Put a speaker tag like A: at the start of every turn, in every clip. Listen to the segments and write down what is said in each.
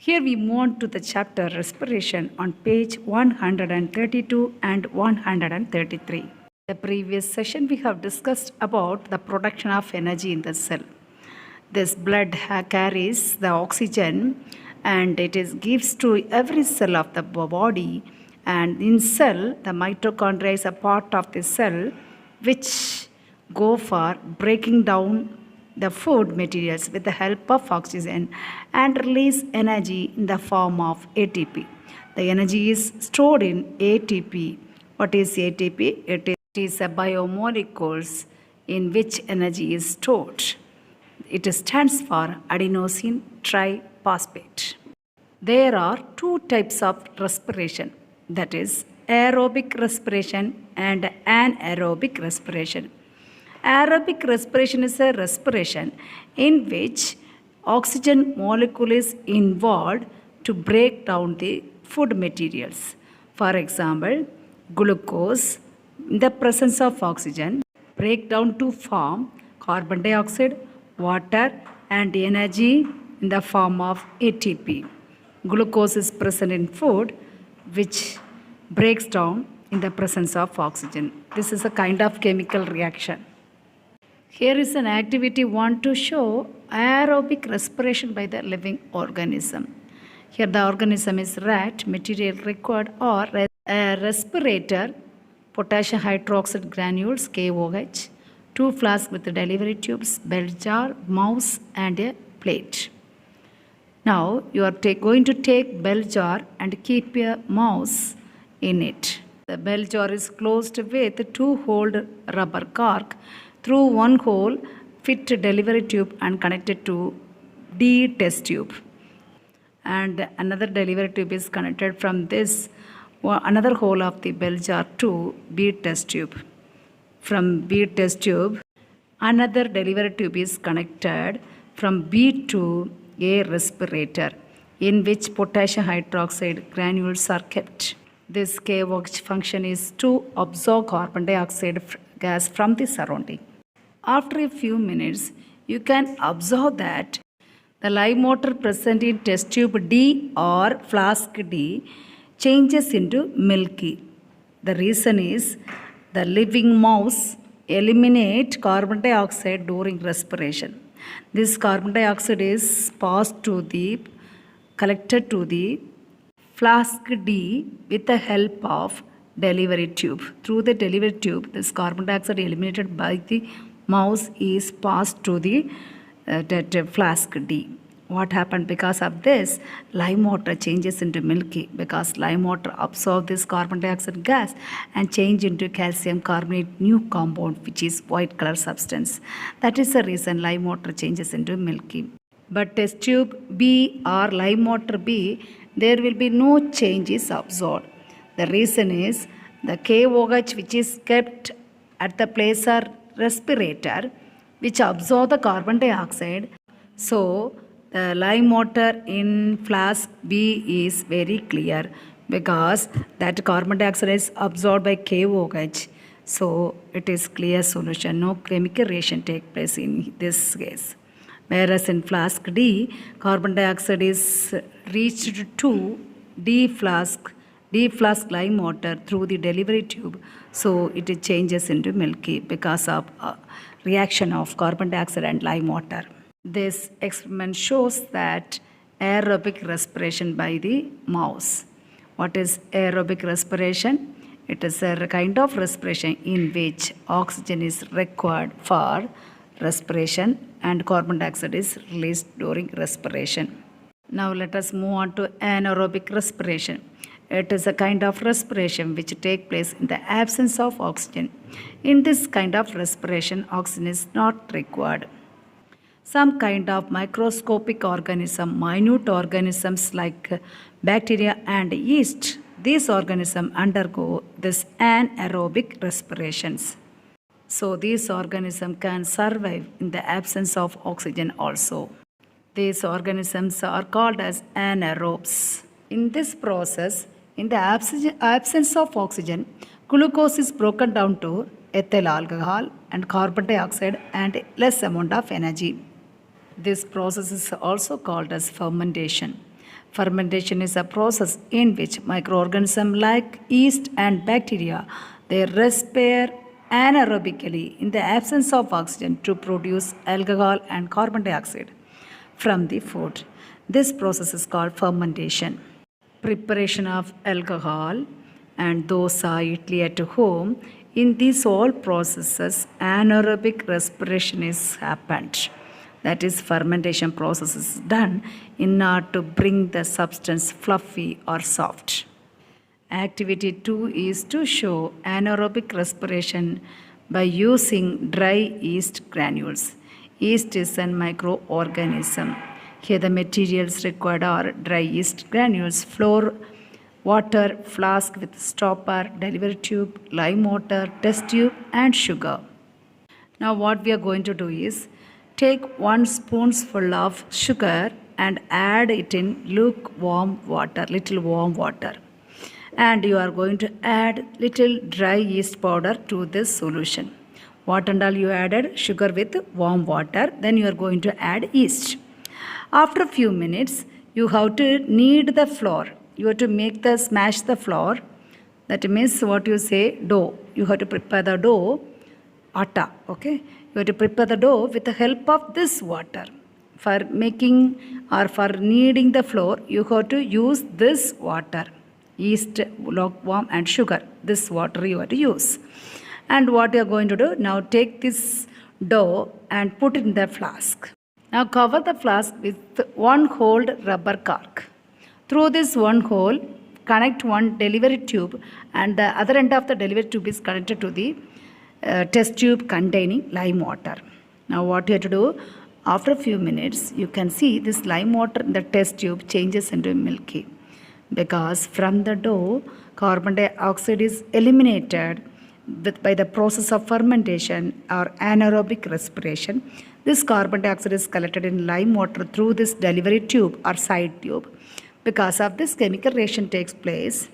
A: Here we move on to the chapter respiration on page 132 and 133. The previous session we have discussed about the production of energy in the cell. This blood carries the oxygen and it gives to every cell of the body, and in cell the mitochondria is a part of the cell which go for breaking down the food materials with the help of oxygen and release energy in the form of ATP. The energy is stored in ATP. What is ATP? It is a biomolecules in which energy is stored. It stands for adenosine triphosphate. There are two types of respiration, that is aerobic respiration and anaerobic respiration. Aerobic respiration is a respiration in which oxygen molecule is involved to break down the food materials. For example, glucose in the presence of oxygen break down to form carbon dioxide, water and energy in the form of ATP. Glucose is present in food which breaks down in the presence of oxygen. This is a kind of chemical reaction. Here is an activity want to show aerobic respiration by the living organism. Here the organism is rat, material required or a respirator, potassium hydroxide granules KOH, 2 flasks with delivery tubes, bell jar, mouse and a plate. Now you are going to take bell jar and keep a mouse in it. The bell jar is closed with 2-hole rubber cork. Through one hole, fit delivery tube and connected to D test tube. And another delivery tube is connected from this another hole of the bell jar to B test tube. From B test tube, another delivery tube is connected from B to A respirator, in which potassium hydroxide granules are kept. This KOH function is to absorb carbon dioxide gas from the surrounding. After a few minutes, you can observe that the live motor present in test tube D or flask D changes into milky. The reason is the living mouse eliminate carbon dioxide during respiration. This carbon dioxide is collected to the flask D with the help of delivery tube. Through the delivery tube, this carbon dioxide eliminated by the mouse is passed to the flask D. What happened because of this? Lime water changes into milky because lime water absorbs this carbon dioxide gas and change into calcium carbonate new compound which is white color substance. That is the reason lime water changes into milky. But test tube B or lime water B, there will be no change is absorbed. The reason is the KOH which is kept at the place of respirator which absorb the carbon dioxide. So the lime water in flask B is very clear because that carbon dioxide is absorbed by KOH. So it is clear solution. No chemical reaction take place in this case. Whereas in flask D, carbon dioxide is reached to D flask lime water through the delivery tube. So it changes into milky because of reaction of carbon dioxide and lime water. This experiment shows that aerobic respiration by the mouse. What is aerobic respiration? It is a kind of respiration in which oxygen is required for respiration and carbon dioxide is released during respiration. Now let us move on to anaerobic respiration. It is a kind of respiration which takes place in the absence of oxygen. In this kind of respiration, oxygen is not required. Some kind of microscopic organism, minute organisms like bacteria and yeast, these organisms undergo this anaerobic respirations. So these organisms can survive in the absence of oxygen also. These organisms are called as anaerobes. In this process, in the absence of oxygen, glucose is broken down to ethyl alcohol and carbon dioxide and less amount of energy. This process is also called as fermentation. Fermentation is a process in which microorganisms like yeast and bacteria they respire anaerobically in the absence of oxygen to produce alcohol and carbon dioxide from the food. This process is called fermentation. Preparation of alcohol and dosa, idli at home. In these all processes, anaerobic respiration is happened. That is, fermentation process is done in order to bring the substance fluffy or soft. Activity 2 is to show anaerobic respiration by using dry yeast granules. Yeast is a microorganism. Here the materials required are dry yeast granules, flour, water, flask with stopper, delivery tube, lime water, test tube and sugar. Now what we are going to do is take 1 spoonful of sugar and add it in lukewarm water, little warm water. And you are going to add little dry yeast powder to this solution. What and all you added? Sugar with warm water. Then you are going to add yeast. After a few minutes, you have to knead the flour. You have to smash the flour. That means what you say, dough. You have to prepare the dough, atta, okay? You have to prepare the dough with the help of this water. For making or for kneading the flour, you have to use this water. Yeast, lukewarm and sugar. This water you have to use. And what you are going to do, now take this dough and put it in the flask. Now cover the flask with one hole rubber cork. Through this one hole, connect one delivery tube and the other end of the delivery tube is connected to the test tube containing lime water. Now what you have to do, after a few minutes, you can see this lime water in the test tube changes into milky. Because from the dough, carbon dioxide is eliminated by the process of fermentation or anaerobic respiration. This carbon dioxide is collected in lime water through this delivery tube or side tube. Because of this chemical reaction takes place,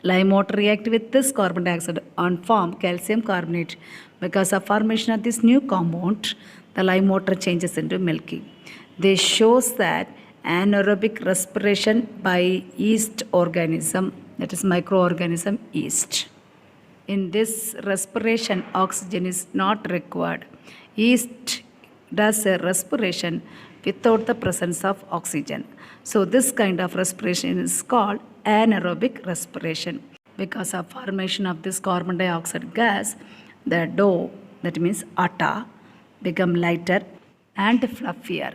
A: lime water react with this carbon dioxide and form calcium carbonate. Because of formation of this new compound, the lime water changes into milky. This shows that anaerobic respiration by yeast organism, that is microorganism yeast. In this respiration, oxygen is not required. Yeast does a respiration without the presence of oxygen. So this kind of respiration is called anaerobic respiration. Because of formation of this carbon dioxide gas, the dough, that means atta, become lighter and fluffier.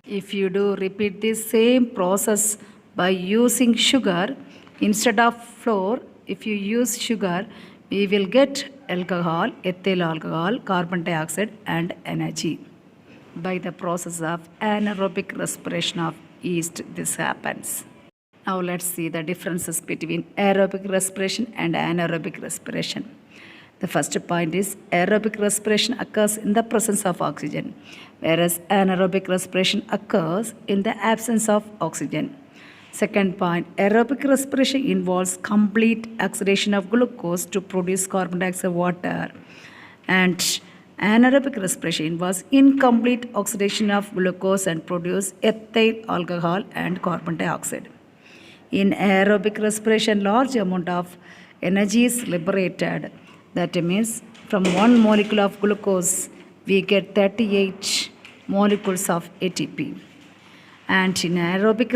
A: If you do repeat this same process by using sugar instead of flour, if you use sugar, we will get alcohol, ethyl alcohol, carbon dioxide and energy. By the process of anaerobic respiration of yeast, this happens. Now let's see the differences between aerobic respiration and anaerobic respiration. The first point is aerobic respiration occurs in the presence of oxygen, whereas anaerobic respiration occurs in the absence of oxygen. Second point, aerobic respiration involves complete oxidation of glucose to produce carbon dioxide water, and anaerobic respiration involves incomplete oxidation of glucose and produce ethyl alcohol and carbon dioxide. In aerobic respiration, large amount of energy is liberated. That means from one molecule of glucose, we get 38 molecules of ATP. And in anaerobic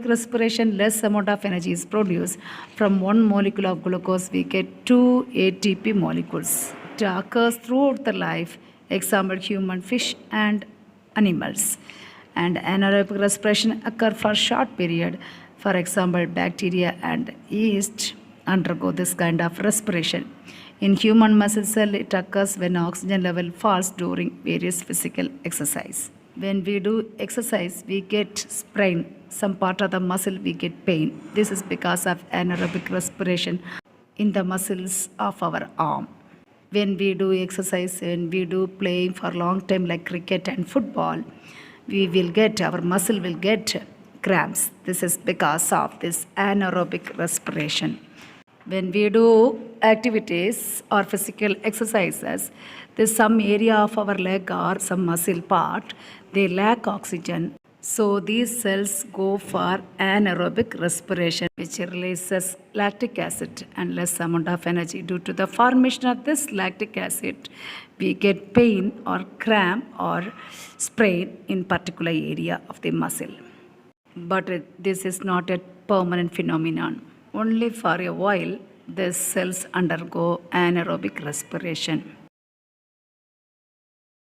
A: respiration, less amount of energy is produced. From one molecule of glucose, we get 2 ATP molecules. It occurs throughout the life, example human, fish and animals. And anaerobic respiration occurs for short period. For example, bacteria and yeast undergo this kind of respiration. In human muscle cell, it occurs when oxygen level falls during various physical exercise. When we do exercise, we get sprain. Some part of the muscle we get pain. This is because of anaerobic respiration in the muscles of our arm. When we do exercise, when we do playing for long time like cricket and football, our muscle will get cramps. This is because of this anaerobic respiration. When we do activities or physical exercises, there's some area of our leg or some muscle part, they lack oxygen. So these cells go for anaerobic respiration, which releases lactic acid and less amount of energy. Due to the formation of this lactic acid, we get pain or cramp or sprain in particular area of the muscle. But this is not a permanent phenomenon. Only for a while, these cells undergo anaerobic respiration.